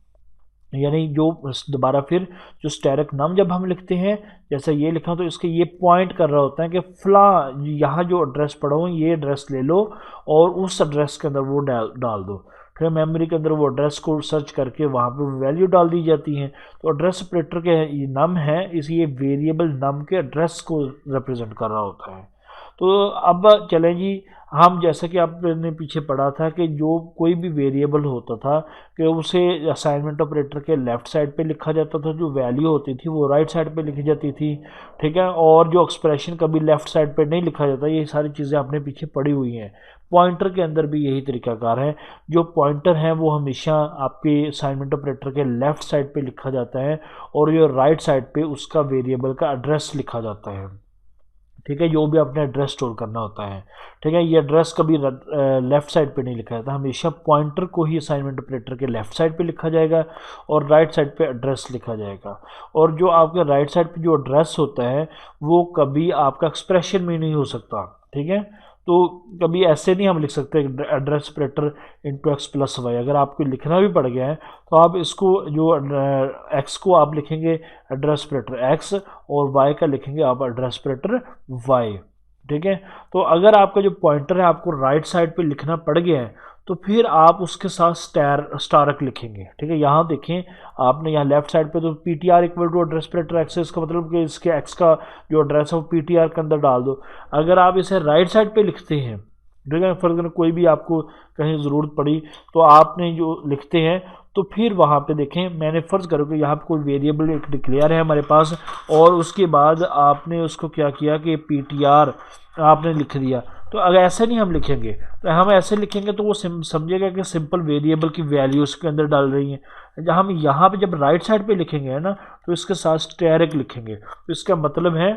S1: यानी जो दोबारा फिर जो स्टैरिक नम जब हम लिखते हैं, जैसा ये लिखा तो इसके ये पॉइंट कर रहा होता है कि फला यहाँ जो एड्रेस पड़ा हो ये एड्रेस ले लो और उस एड्रेस के अंदर वो डाल दो। फिर मेमोरी के अंदर वो एड्रेस को सर्च करके वहाँ पे वैल्यू डाल दी जाती हैं। तो एड्रेस ऑपरेटर के ये नम है, इसलिए वेरिएबल नम के एड्रेस को रिप्रेजेंट कर रहा होता है। तो अब चलें जी, हम जैसा कि आपने पीछे पढ़ा था कि जो कोई भी वेरिएबल होता था कि उसे असाइनमेंट ऑपरेटर के लेफ़्ट साइड पे लिखा जाता था, जो वैल्यू होती थी वो राइट साइड पे लिखी जाती थी। ठीक है। और जो एक्सप्रेशन कभी लेफ़्ट साइड पे नहीं लिखा जाता, ये सारी चीज़ें आपने पीछे पढ़ी हुई हैं। पॉइंटर के अंदर भी यही तरीकाकार है। जो पॉइंटर है वो हमेशा आपके असाइनमेंट ऑपरेटर के लेफ़्ट साइड पे लिखा जाता है और जो राइट साइड पे उसका वेरिएबल का एड्रेस लिखा जाता है। ठीक है। जो भी आपने एड्रेस स्टोर करना होता है। ठीक है। ये एड्रेस कभी लेफ़्ट साइड पे नहीं लिखा जाता, हमेशा पॉइंटर को ही असाइनमेंट ऑपरेटर के लेफ़्ट साइड पे लिखा जाएगा और राइट साइड पे एड्रेस लिखा जाएगा। और जो आपके राइट साइड पे जो एड्रेस होता है वो कभी आपका एक्सप्रेशन में नहीं हो सकता। ठीक है। तो कभी ऐसे नहीं हम लिख सकते address operator into x plus y. अगर आपको लिखना भी पड़ गया है तो आप इसको जो एक्स को आप लिखेंगे एड्रेस ऑपरेटर एक्स और वाई का लिखेंगे आप एड्रेस ऑपरेटर वाई। ठीक है, तो अगर आपका जो पॉइंटर है आपको राइट साइड पे लिखना पड़ गया है तो फिर आप उसके साथ स्टारक लिखेंगे। ठीक है, यहाँ देखें आपने यहाँ लेफ्ट साइड पे तो P T R equal to address operator x, इसका मतलब कि इसके एक्स का जो एड्रेस है वो पी टी आर के अंदर डाल दो। अगर आप इसे राइट साइड पे लिखते हैं, ठीक है, फर्ज करें कोई भी आपको कहीं ज़रूरत पड़ी तो आपने जो लिखते हैं तो फिर वहाँ पे देखें मैंने फ़र्ज़ करो कि यहाँ पे कोई वेरिएबल एक डिक्लेयर है हमारे पास और उसके बाद आपने उसको क्या किया कि पी टी आर आपने लिख दिया। तो अगर ऐसे नहीं हम लिखेंगे तो हम ऐसे लिखेंगे तो वो समझेगा कि सिंपल वेरिएबल की वैल्यू उसके अंदर डाल रही है। जब हम यहाँ पे जब राइट साइड पे लिखेंगे है ना तो इसके साथ स्टेरिक लिखेंगे, तो इसका मतलब है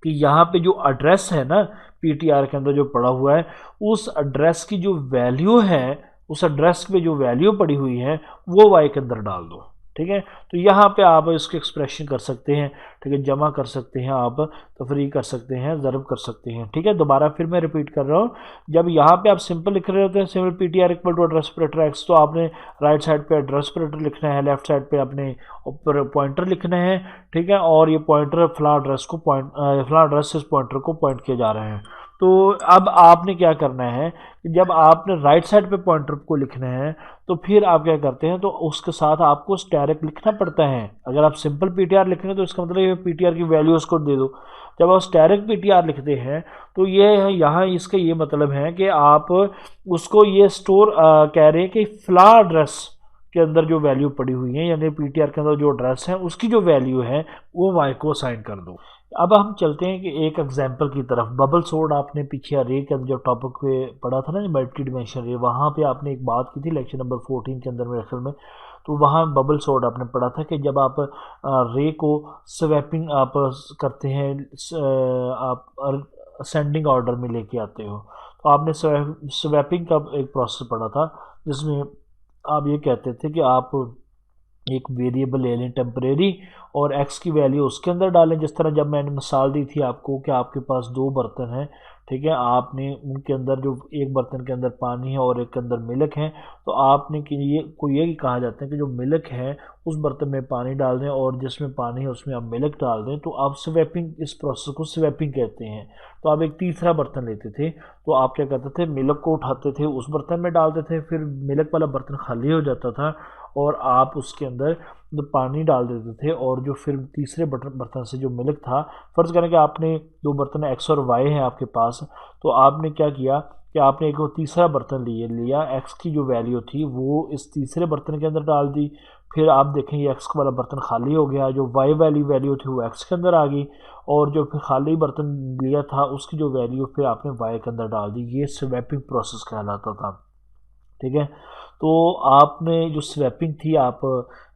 S1: कि यहाँ पे जो एड्रेस है ना पीटीआर के अंदर जो पड़ा हुआ है उस एड्रेस की जो वैल्यू है, उस एड्रेस पे जो वैल्यू पड़ी हुई है वो वाई के अंदर डाल दो। ठीक है, तो यहाँ पे आप इसके एक्सप्रेशन कर सकते हैं। ठीक है, जमा कर सकते हैं, आप तफरी कर सकते हैं, ज़रब कर सकते हैं। ठीक है, दोबारा फिर मैं रिपीट कर रहा हूँ, जब यहाँ पे आप सिंपल लिख रहे होते हैं simple P T R equal to address operator x, तो आपने राइट साइड पे एड्रेस ऑपरेटर लिखना है, लेफ्ट साइड पे आपने ऊपर पॉइंटर लिखना है। ठीक है, और ये पॉइंटर फ्ला एड्रेस को फ्ला एड्रेस से इस पॉइंटर को पॉइंट किए जा रहे हैं। तो अब आपने क्या करना है कि जब आपने राइट साइड पे पॉइंटर को लिखना है तो फिर आप क्या करते हैं तो उसके साथ आपको स्टैरिक लिखना पड़ता है। अगर आप सिंपल पीटीआर लिखेंगे तो इसका मतलब ये पीटीआर की वैल्यू उसको दे दो। जब आप स्टैरिक पीटीआर लिखते हैं तो ये है यहाँ इसका ये मतलब है कि आप उसको ये स्टोर कह रहे हैं कि फ्ला एड्रेस के अंदर जो वैल्यू पड़ी हुई है यानी पीटीआर के अंदर जो एड्रेस है उसकी जो वैल्यू है वो वाई को असाइन कर दो। अब हम चलते हैं कि एक एग्जांपल की तरफ। बबल सोर्ट आपने पीछे रे के अंदर जो टॉपिक पे पढ़ा था ना मल्टी डिमेंशन रे, वहाँ पे आपने एक बात की थी लेक्चर नंबर 14 के अंदर मेरे ख्याल में। तो वहाँ बबल सोर्ट आपने पढ़ा था कि जब आप रे को स्वैपिंग आप करते हैं, आप असेंडिंग ऑर्डर में लेके आते हो, तो आपने स्वैपिंग का एक प्रोसेस पढ़ा था जिसमें आप ये कहते थे कि आप एक वेरिएबल ले लें टेम्परेरी और एक्स की वैल्यू उसके अंदर डालें। जिस तरह जब मैंने मिसाल दी थी आपको कि आपके पास दो बर्तन हैं, ठीक है, आपने उनके अंदर जो एक बर्तन के अंदर पानी है और एक के अंदर मिल्क है, तो आपने कि ये को ये कहा जाता है कि जो मिल्क है उस बर्तन में पानी डाल दें और जिसमें पानी है उसमें आप मिल्क डाल दें, तो आप स्वैपिंग, इस प्रोसेस को स्वैपिंग कहते हैं। तो आप एक तीसरा बर्तन लेते थे तो आप क्या करते थे, मिल्क को उठाते थे उस बर्तन में डालते थे, फिर मिल्क वाला बर्तन खाली हो जाता था और आप उसके अंदर तो पानी डाल देते थे और जो फिर तीसरे बर्तन से जो मिल्क था, फ़र्ज़ करें कि आपने दो बर्तन एक्स और वाई हैं आपके पास, तो आपने क्या किया कि आपने एक तीसरा बर्तन लिया एक्स की जो वैल्यू थी वो इस तीसरे बर्तन के अंदर डाल दी। फिर आप देखें ये एक्स वाला बर्तन खाली हो गया, जो वाई वाली वैल्यू थी वो एक्स के अंदर आ गई और जो फिर खाली बर्तन लिया था उसकी जो वैल्यू फिर आपने वाई के अंदर डाल दी। ये स्वैपिंग प्रोसेस कहलाता था। ठीक है, तो आपने जो स्वैपिंग थी आप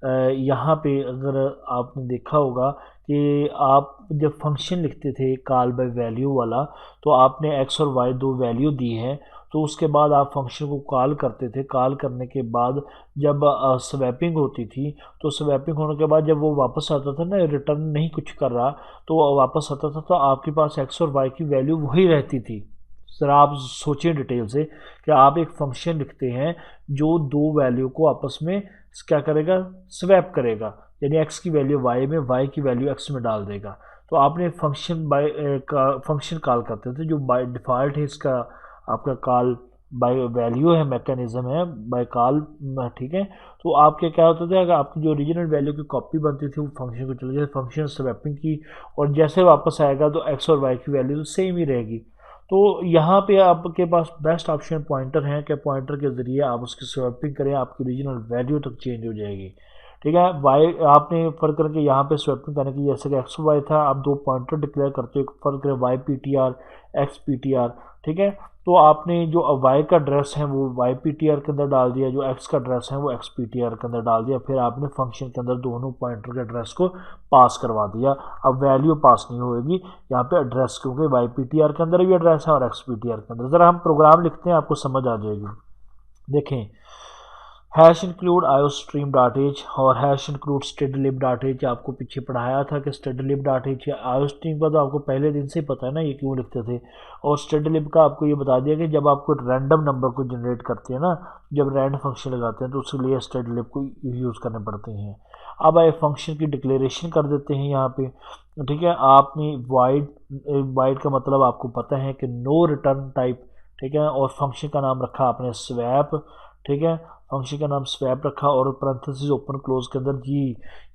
S1: यहाँ पे अगर आपने देखा होगा कि आप जब फंक्शन लिखते थे कॉल बाय वैल्यू वाला, तो आपने एक्स और वाई दो वैल्यू दी है, तो उसके बाद आप फंक्शन को कॉल करते थे। कॉल करने के बाद जब स्वैपिंग होती थी तो स्वैपिंग होने के बाद जब वो वापस आता था ना, रिटर्न नहीं कुछ कर रहा तो वो वापस आता था, तो आपके पास एक्स और वाई की वैल्यू वही रहती थी। ज़रा आप सोचिए डिटेल से कि आप एक फंक्शन लिखते हैं जो दो वैल्यू को आपस में क्या करेगा, स्वैप करेगा, यानी एक्स की वैल्यू वाई में, वाई की वैल्यू एक्स में डाल देगा। तो आपने फंक्शन कॉल करते थे जो बाय डिफ़ॉल्ट है इसका आपका कॉल बाय वैल्यू है, मैकेनिज़्म है बाय कॉल। ठीक है, तो आपके क्या होता था, अगर आपकी जो ओरिजिनल वैल्यू की कॉपी बनती थी वो फंक्शन को चले जाए फंक्शन स्वैपिंग की, और जैसे वापस आएगा तो एक्स और वाई की वैल्यू तो सेम ही रहेगी। तो यहाँ पे आपके पास बेस्ट ऑप्शन पॉइंटर है कि पॉइंटर के ज़रिए आप उसकी स्वैपिंग करें, आपकी ओरिजिनल वैल्यू तक चेंज हो जाएगी। ठीक है, वाई आपने फ़र्क करके यहाँ पे स्वैपिंग करने की, जैसे कि एक्स वाई था, आप दो पॉइंटर डिक्लेयर करते हो, फ़र्क करें y P T R x P T R. ठीक है, तो आपने जो वाई का एड्रेस है वो वाई पी टी आर के अंदर डाल दिया, जो एक्स का एड्रेस है वो एक्स पी टी आर के अंदर डाल दिया, फिर आपने फंक्शन के अंदर दोनों पॉइंटर के एड्रेस को पास करवा दिया। अब वैल्यू पास नहीं होगी यहाँ पे एड्रेस, क्योंकि वाई पी टी आर के अंदर भी एड्रेस है और एक्स पी टी आर के अंदर। ज़रा हम प्रोग्राम लिखते हैं आपको समझ आ जाएगी। देखें हैश इंक्लूड आयोस्ट्रीम डाटेज और हैश इंक्लूड स्टेडलिब डाटेज आपको पीछे पढ़ाया था कि स्टेडलिब डाटेज आयोस्ट्रीम का तो आपको पहले दिन से ही पता है ना ये क्यों लिखते थे। और स्टेडलिब का आपको ये बता दिया कि जब आपको रैंडम नंबर को जनरेट करते हैं ना, जब रैंड फंक्शन लगाते हैं तो उसके लिए स्टेडलिब को यूज़ करने पड़ते हैं। अब आए फंक्शन की डिक्लेरेशन कर देते हैं यहाँ पे। ठीक है, आपने वाइड का मतलब आपको पता है कि नो रिटर्न टाइप। ठीक है, और फंक्शन का नाम रखा आपने स्वैप। ठीक है, फंक्शन का नाम स्वैप रखा और पैरेंथेसिस ओपन क्लोज के अंदर जी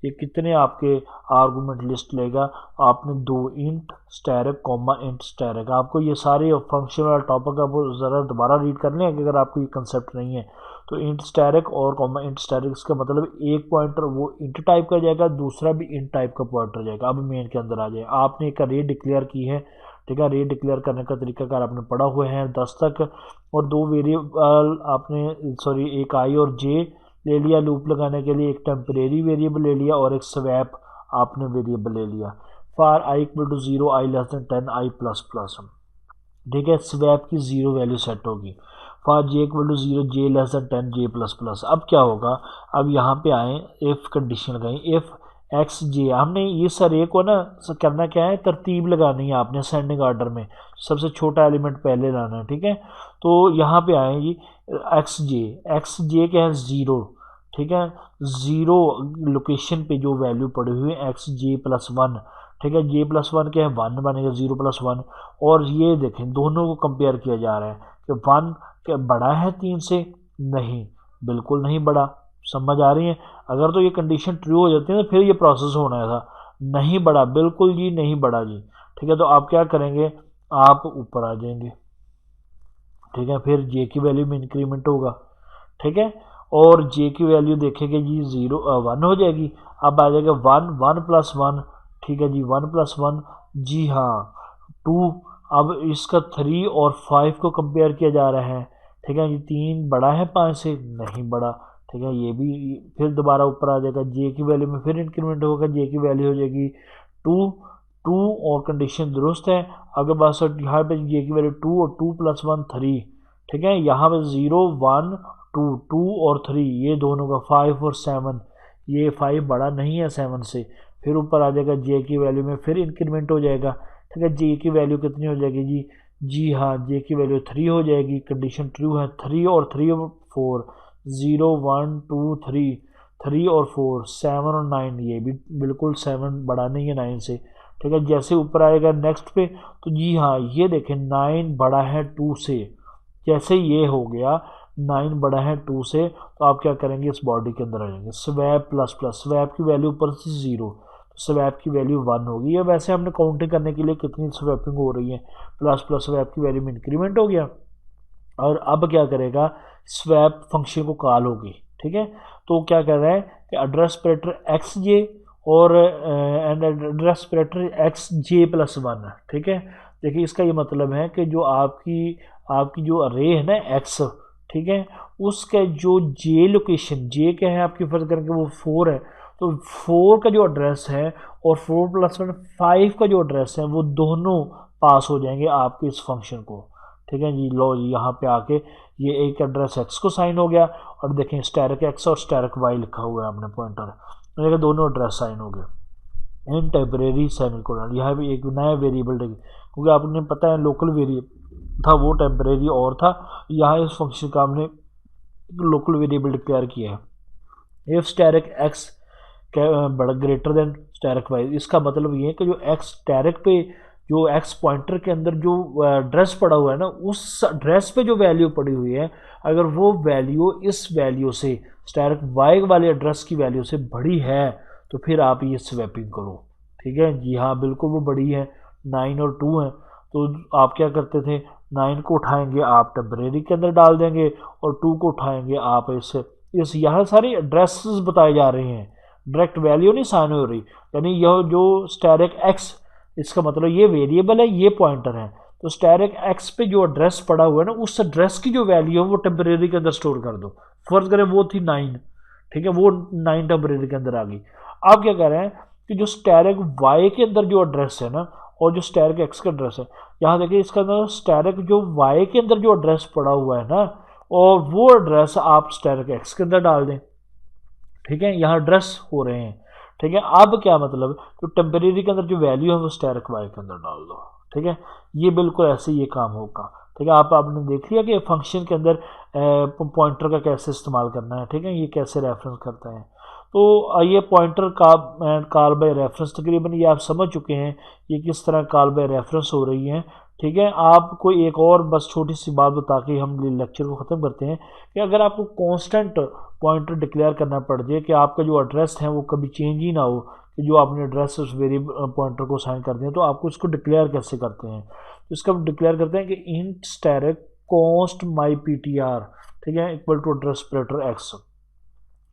S1: ये कितने आपके आर्गुमेंट लिस्ट लेगा। आपने दो int asterisk comma int asterisk, आपको ये सारे फंक्शन वाला टॉपिक आप ज़रा दोबारा रीड कर लें अगर आपको ये कंसेप्ट नहीं है तो। इंट स्टैरिक और कॉमा इंट स्टैरिक इसका मतलब एक पॉइंटर वो इंट टाइप का जाएगा, दूसरा भी इंट टाइप का पॉइंटर जाएगा। अब मेन के अंदर आ जाए, आपने एक अरे डिक्लेयर की है। ठीक है, रे डिक्लेयर करने का तरीकाकार आपने पढ़ा हुआ है 10 तक। और दो वेरिएबल आपने सॉरी एक आई और जे ले लिया लूप लगाने के लिए, एक टेम्परेरी वेरिएबल ले लिया और एक स्वैप आपने वेरिएबल ले लिया। For i equal to 0 i less than 10 i plus plus. ठीक है, स्वैप की 0 वैल्यू सेट होगी। For j equal to 0 j less than 10 j plus plus. अब क्या होगा, अब यहाँ पे आए इफ़ कंडीशन लगाएं, इफ़ एक्स जे, हमने इस अरे को ना करना क्या है, तरतीब लगानी है आपने असेंडिंग ऑर्डर में, सबसे छोटा एलिमेंट पहले लाना है। ठीक है, तो यहाँ पे आए जी एक्स जे क्या है 0। ठीक है, 0 लोकेशन पे जो वैल्यू पड़ी हुई है एक्स जे प्लस 1। ठीक है, जे प्लस 1 क्या है 1 बनेगा, 0 प्लस 1। और ये देखें दोनों को कंपेयर किया जा रहा है कि 1 क्या बड़ा है 3 से, नहीं बिल्कुल नहीं बड़ा। समझ आ रही है, अगर तो ये कंडीशन ट्रू हो जाती है तो फिर ये प्रोसेस होना था, नहीं बड़ा बिल्कुल जी नहीं बड़ा जी। ठीक है, तो आप क्या करेंगे, आप ऊपर आ जाएंगे। ठीक है, फिर जे की वैल्यू में इंक्रीमेंट होगा। ठीक है, और जे की वैल्यू देखेंगे जी 1 हो जाएगी। अब आ जाएगा 1 1 प्लस 1। ठीक है जी 1 प्लस 1, जी हाँ 2। अब इसका 3 और 5 को कंपेयर किया जा रहा है। ठीक है जी, 3 बड़ा है 5 से, नहीं बड़ा। ठीक है, ये भी फिर दोबारा ऊपर आ जाएगा, जे की वैल्यू में फिर इंक्रीमेंट होगा, जे की वैल्यू हो जाएगी 2। 2 और कंडीशन दुरुस्त है। अगर बस यहाँ पे जे की वैल्यू 2 और 2 प्लस 1 3। ठीक है, यहाँ पे 0 1 2 2 और 3 ये दोनों का 5 और 7, ये 5 बड़ा नहीं है 7 से। फिर ऊपर आ जाएगा जे की वैल्यू में फिर इंक्रीमेंट हो जाएगा। ठीक है, जे की वैल्यू कितनी हो जाएगी जी, जी हाँ जे की वैल्यू 3 हो जाएगी, कंडीशन ट्रू है। 3 और 3 और 4, 0 1 2 3, 3 और 4 7 और 9, ये भी बिल्कुल 7 बड़ा नहीं है 9 से। ठीक है, जैसे ऊपर आएगा नेक्स्ट पे तो जी हाँ ये देखें 9 बड़ा है 2 से। जैसे ये हो गया 9 बड़ा है 2 से, तो आप क्या करेंगे इस बॉडी के अंदर आ जाएंगे स्वैप प्लस प्लस, स्वैप की वैल्यू ऊपर से 0 तो स्वैप की वैल्यू 1 होगी। या वैसे हमने काउंटिंग करने के लिए कितनी स्वैपिंग हो रही है, प्लस प्लस स्वैप की वैल्यू में इंक्रीमेंट हो गया। और अब क्या करेगा, स्वैप फंक्शन को कॉल होगी। ठीक है, तो क्या कर रहा है कि एड्रेस पैरामीटर एक्स जे और and address parameter x J plus 1। ठीक है, देखिए इसका ये मतलब है कि जो आपकी आपकी जो अरे है ना एक्स, ठीक है, उसका जो जे लोकेशन, जे क्या है आपकी फर्ज करके वो 4 है, तो 4 का जो एड्रेस है और 4 + 1 5 का जो एड्रेस है वो दोनों पास हो जाएंगे आपके इस फंक्शन को। ठीक है जी, लो जी यहाँ पे आके ये एक एड्रेस एक्स को साइन हो गया और देखें स्टैरिक एक्स और स्टैरिक वाई लिखा हुआ है हमने पॉइंटर, देखिए दोनों एड्रेस साइन हो गए। इन टेम्परेरी सेमीकोलन, यहाँ भी एक नया वेरिएबल देखिए, क्योंकि आपने पता है लोकल वेरिएबल था वो टेम्परेरी और था, यहाँ इस फंक्शन का हमने लोकल वेरिएबल डिक्लेयर किया है। इफ स्टैरिक एक्स बड़ा ग्रेटर देन स्टैरिक वाई, इसका मतलब ये है कि जो एक्स स्टैरिक पे जो एक्स पॉइंटर के अंदर जो एड्रेस पड़ा हुआ है ना, उस एड्रेस पे जो वैल्यू पड़ी हुई है, अगर वो वैल्यू इस वैल्यू से स्टैरिक वाई वाले एड्रेस की वैल्यू से बड़ी है तो फिर आप ये स्वैपिंग करो। ठीक है जी हाँ बिल्कुल वो बड़ी है, 9 और 2 है, तो आप क्या करते थे 9 को उठाएंगे आप टेम्परेरी के अंदर डाल देंगे और 2 को उठाएंगे आप इस यहाँ सारे एड्रेसेस बताए जा रहे हैं, डायरेक्ट वैल्यू नहीं साइन हो रही। यानी यह जो स्टैरिक एक्स, इसका मतलब ये वेरिएबल है ये पॉइंटर है, तो स्टैरिक एक्स पे जो एड्रेस पड़ा हुआ है ना उस एड्रेस की जो वैल्यू है वो टेम्परेरी के अंदर स्टोर कर दो। फर्ज करें वो थी 9, ठीक है, वो 9 टेम्परेरी के अंदर आ गई। आप क्या कह रहे हैं कि जो स्टैरिक वाई के अंदर जो एड्रेस है ना और जो स्टैरिक एक्स का एड्रेस है, यहाँ देखिए इसका अंदर स्टैरिक जो वाई के अंदर जो एड्रेस पड़ा हुआ है ना और वो एड्रेस आप स्टैटिक एक्स के अंदर डाल दें। ठीक है, यहाँ एड्रेस हो रहे हैं। ठीक है, अब क्या मतलब, तो टेम्परेरी के अंदर जो वैल्यू है वो स्टैटिक वाई के अंदर डाल दो। ठीक है, ये बिल्कुल ऐसे ये काम होगा। ठीक है, आपने देख लिया कि फंक्शन के अंदर पॉइंटर का कैसे इस्तेमाल करना है। ठीक है, ये कैसे रेफरेंस करता है। तो ये पॉइंटर का कॉल बाय रेफरेंस तकरीबन ये आप समझ चुके हैं ये किस तरह कॉल बाय रेफरेंस हो रही है। ठीक है, आपको एक और बस छोटी सी बात बता के हम लेक्चर को ख़त्म करते हैं कि अगर आपको कांस्टेंट पॉइंटर डिक्लेयर करना पड़ जाए कि आपका जो एड्रेस है वो कभी चेंज ही ना हो, कि जो आपने एड्रेस उस वेरिएबल पॉइंटर को साइन कर दिया, तो आपको इसको डिक्लेयर कैसे करते हैं। तो इसका डिक्लेयर करते हैं कि int static const my P T R, ठीक है, equal to address operator x.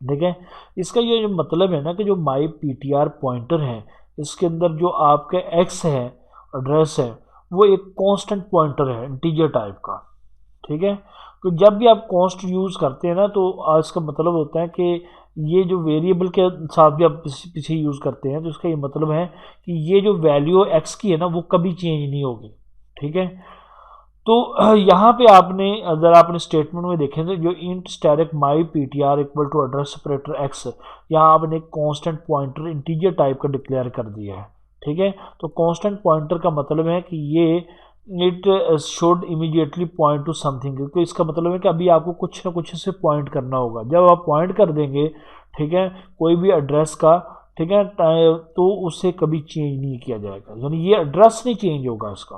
S1: ठीक है, इसका ये जो मतलब है ना कि जो my P T R pointer है इसके अंदर जो आपका एक्स है एड्रेस है वो एक कांस्टेंट पॉइंटर है इंटीजर टाइप का। ठीक है, तो जब भी आप कॉन्स्ट यूज़ करते हैं ना तो इसका मतलब होता है कि ये जो वेरिएबल के साथ भी आप पीछे यूज़ करते हैं तो इसका ये मतलब है कि ये जो वैल्यू एक्स की है ना वो कभी चेंज नहीं होगी। ठीक है, तो यहाँ पे आपने अगर आपने स्टेटमेंट में देखें तो जो int static my P T R equal to address operator x, यहाँ आपने एक कांस्टेंट पॉइंटर इंटीजर टाइप का डिक्लेयर कर दिया है। ठीक है, तो कांस्टेंट पॉइंटर का मतलब है कि ये it should immediately point two something, क्योंकि इसका मतलब है कि अभी आपको कुछ ना कुछ से पॉइंट करना होगा। जब आप पॉइंट कर देंगे, ठीक है, कोई भी एड्रेस का, ठीक है, तो उससे कभी चेंज नहीं किया जाएगा, यानी ये एड्रेस नहीं चेंज होगा इसका।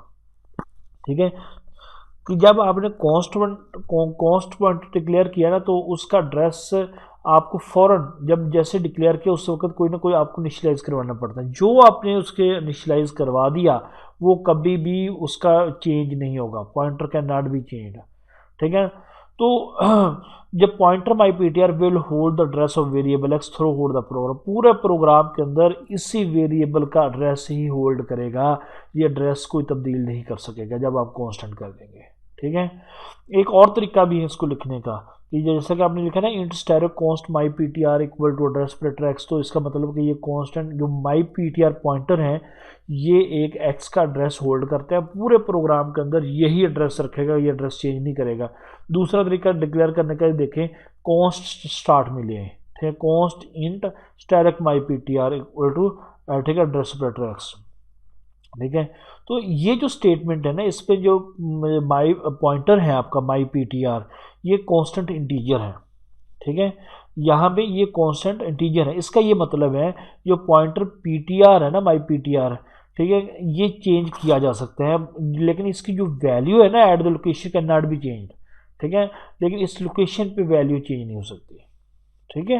S1: ठीक है, कि जब आपने कॉस्ट पॉइंट डिक्लेयर किया ना तो उसका एड्रेस आपको फौरन जब जैसे डिक्लेयर किया उस वक्त कोई ना कोई आपको इनिशियलाइज करवाना पड़ता है। जो आपने उसके इनिशियलाइज करवा दिया वो कभी भी उसका चेंज नहीं होगा, pointer can not be change. ठीक है, तो जब pointer my P T R will hold the address of variable x through hold the program, पूरे प्रोग्राम के अंदर इसी वेरिएबल का एड्रेस ही होल्ड करेगा, ये एड्रेस कोई तब्दील नहीं कर सकेगा जब आप कांस्टेंट कर देंगे। ठीक है, एक और तरीका भी है इसको लिखने का कि जैसा कि आपने लिखा ना int static const my P T R equal to address operator x, तो इसका मतलब कि ये कांस्टेंट जो my P T R pointer है ये एक एक्स का एड्रेस होल्ड करता है, पूरे प्रोग्राम के अंदर यही एड्रेस रखेगा, ये एड्रेस चेंज नहीं करेगा। दूसरा तरीका डिक्लेयर करने का देखें, कॉन्स्ट स्टार्ट में ले, ठीक है, const int static my P T R equal to, ठीक है, एड्रेस ऑपरेटर एक्स। ठीक है, तो ये जो स्टेटमेंट है ना इस पे जो माई पॉइंटर है आपका माई पी टी आर, ये कांस्टेंट इंटीजर है। ठीक है, यहाँ पे ये कांस्टेंट इंटीजर है, इसका ये मतलब है जो पॉइंटर पी टी आर है ना माई पी टी आर, ठीक है, ये चेंज किया जा सकता है, लेकिन इसकी जो वैल्यू है ना at the location can not be change. ठीक है, लेकिन इस लोकेशन पे वैल्यू चेंज नहीं हो सकती। ठीक है,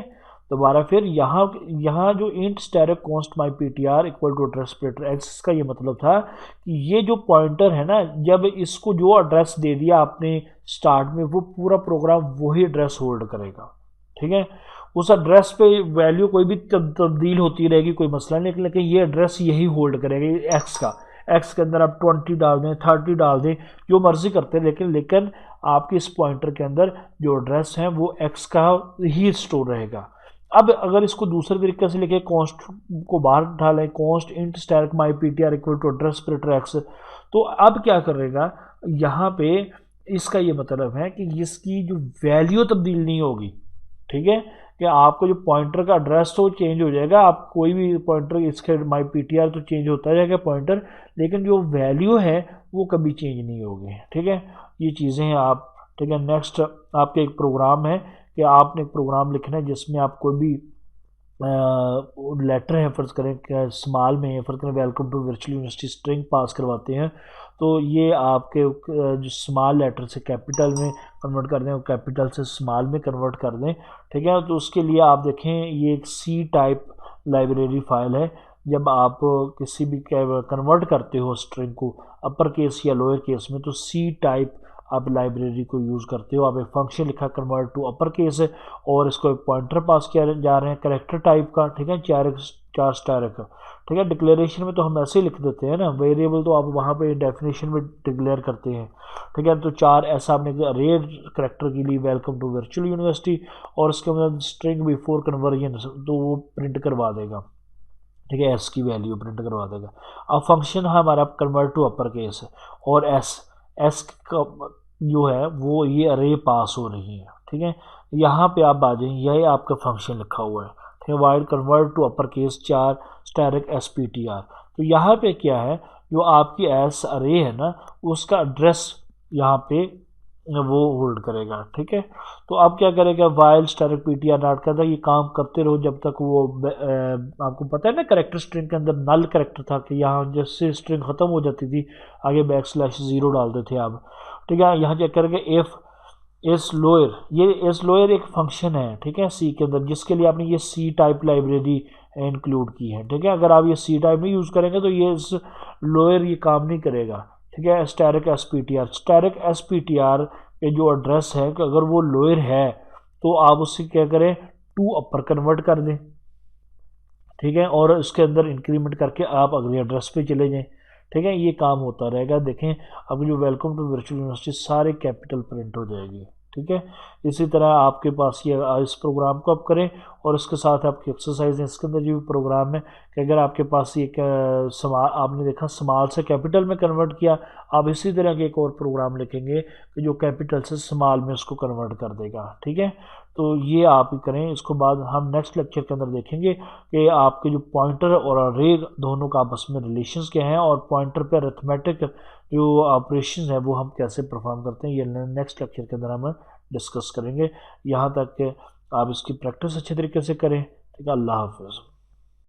S1: दोबारा फिर यहाँ यहाँ जो int static const my P T R equal to address operator x का ये मतलब था कि ये जो पॉइंटर है ना जब इसको जो एड्रेस दे दिया आपने स्टार्ट में वो पूरा प्रोग्राम वही एड्रेस होल्ड करेगा। ठीक है, उस एड्रेस पे वैल्यू कोई भी तब्दील होती रहेगी, कोई मसला नहीं, लेकिन ये एड्रेस यही होल्ड करेगा एक्स का। एक्स के अंदर आप 20 डाल दें, 30 डाल दें, जो मर्जी करते हैं, लेकिन आपके इस पॉइंटर के अंदर जो एड्रेस है वो एक्स का ही स्टोर रहेगा। अब अगर इसको दूसरे तरीके से लिखे, कॉन्स्ट को बाहर डालें, const int static my P T R equal to address operator x, तो अब क्या करेगा यहाँ पे, इसका ये मतलब है कि इसकी जो वैल्यू तब्दील नहीं होगी। ठीक है, कि आपको जो पॉइंटर का एड्रेस तो चेंज हो जाएगा, आप कोई भी पॉइंटर इसके माई पी टी आर तो चेंज होता जाएगा पॉइंटर, लेकिन जो वैल्यू है वो कभी चेंज नहीं होगी। ठीक है, ये चीज़ें हैं आप। ठीक है, नेक्स्ट आपके एक प्रोग्राम है कि आपने एक प्रोग्राम लिखना है जिसमें आप कोई भी लेटर है, फ़र्ज़ करें स्मॉल में, फ़र्ज़ करें welcome to virtual university string pass करवाते हैं, तो ये आपके जो स्मॉल लेटर से कैपिटल में कन्वर्ट कर दें, कैपिटल से स्मॉल में कन्वर्ट कर दें। ठीक है, तो उसके लिए आप देखें ये एक सी टाइप लाइब्रेरी फाइल है। जब आप किसी भी कन्वर्ट करते हो स्ट्रिंग को अपर केस या लोअर केस में, तो सी टाइप आप लाइब्रेरी को यूज़ करते हो। आप एक फंक्शन लिखा कन्वर्ट टू अपर केस है और इसको एक पॉइंटर पास किया जा रहे हैं करेक्टर टाइप का। ठीक है, चार स्टार का। ठीक है, डिक्लेरेशन में तो हम ऐसे ही लिख देते हैं ना, वेरिएबल तो आप वहाँ पे डेफिनेशन में डिक्लेयर करते हैं। ठीक है, तो 4 ऐसा आपने रेयर करेक्टर के लिए वेलकम टू वर्चुअल यूनिवर्सिटी और उसके अंदर स्ट्रिंग बिफोर कन्वर्जन, तो वो प्रिंट करवा देगा। ठीक है, एस की वैल्यू प्रिंट करवा देगा। अब फंक्शन हमारा कन्वर्ट टू अपर केस है और एस जो है वो ये अरे पास हो रही है। ठीक है, यहाँ पे आप आ जाइए, यही आपका फंक्शन लिखा हुआ है। ठीक है, wide convert to upper case 4 asterisk SPTR। तो यहाँ पे क्या है, जो आपकी एस अरे है ना, उसका एड्रेस यहाँ पे वो होल्ड करेगा। ठीक है, तो आप क्या करेगा, वाइल स्टैरिक PTR नॉट करता, ये काम करते रहो जब तक वो आपको पता है ना, करेक्टर स्ट्रिंग के अंदर नल करेक्टर था कि यहाँ जैसे स्ट्रिंग खत्म हो जाती थी आगे /0 डालते थे आप। ठीक है, यहाँ चेक करेंगे इफ एस लोअर, ये एस लोअर एक फंक्शन है। ठीक है, सी के अंदर, जिसके लिए आपने ये सी टाइप लाइब्रेरी इंक्लूड की है। ठीक है, अगर आप ये सी टाइप नहीं यूज़ करेंगे तो ये इस लोअर ये काम नहीं करेगा। ठीक है, asterisk S P T are के जो एड्रेस है कि अगर वो लोअर है तो आप उससे क्या करें, टू अपर कन्वर्ट कर दें। ठीक है, और इसके अंदर इंक्रीमेंट करके आप अगले एड्रेस पे चले जाएं। ठीक है, ये काम होता रहेगा। देखें, अब जो वेलकम टू वर्चुअल यूनिवर्सिटी सारे कैपिटल प्रिंट हो जाएगी। ठीक है, इसी तरह आपके पास ये इस प्रोग्राम को आप करें, और इसके साथ आपकी एक्सरसाइज है। इसके अंदर जो प्रोग्राम है कि अगर आपके पास ये समाल, आपने देखा स्मॉल से कैपिटल में कन्वर्ट किया, आप इसी तरह के एक और प्रोग्राम लिखेंगे कि जो कैपिटल से स्मॉल में उसको कन्वर्ट कर देगा। ठीक है, तो ये आप ही करें। इसको बाद हम नेक्स्ट लेक्चर के अंदर देखेंगे कि आपके जो पॉइंटर और अरे दोनों का आपस में रिलेशंस क्या हैं, और पॉइंटर पे अरिथमेटिक जो ऑपरेशन है वो हम कैसे परफॉर्म करते हैं, ये नेक्स्ट लेक्चर के अंदर हम डिस्कस करेंगे। यहाँ तक कि आप इसकी प्रैक्टिस अच्छे तरीके से करें। ठीक है, अल्लाह हाफिज़।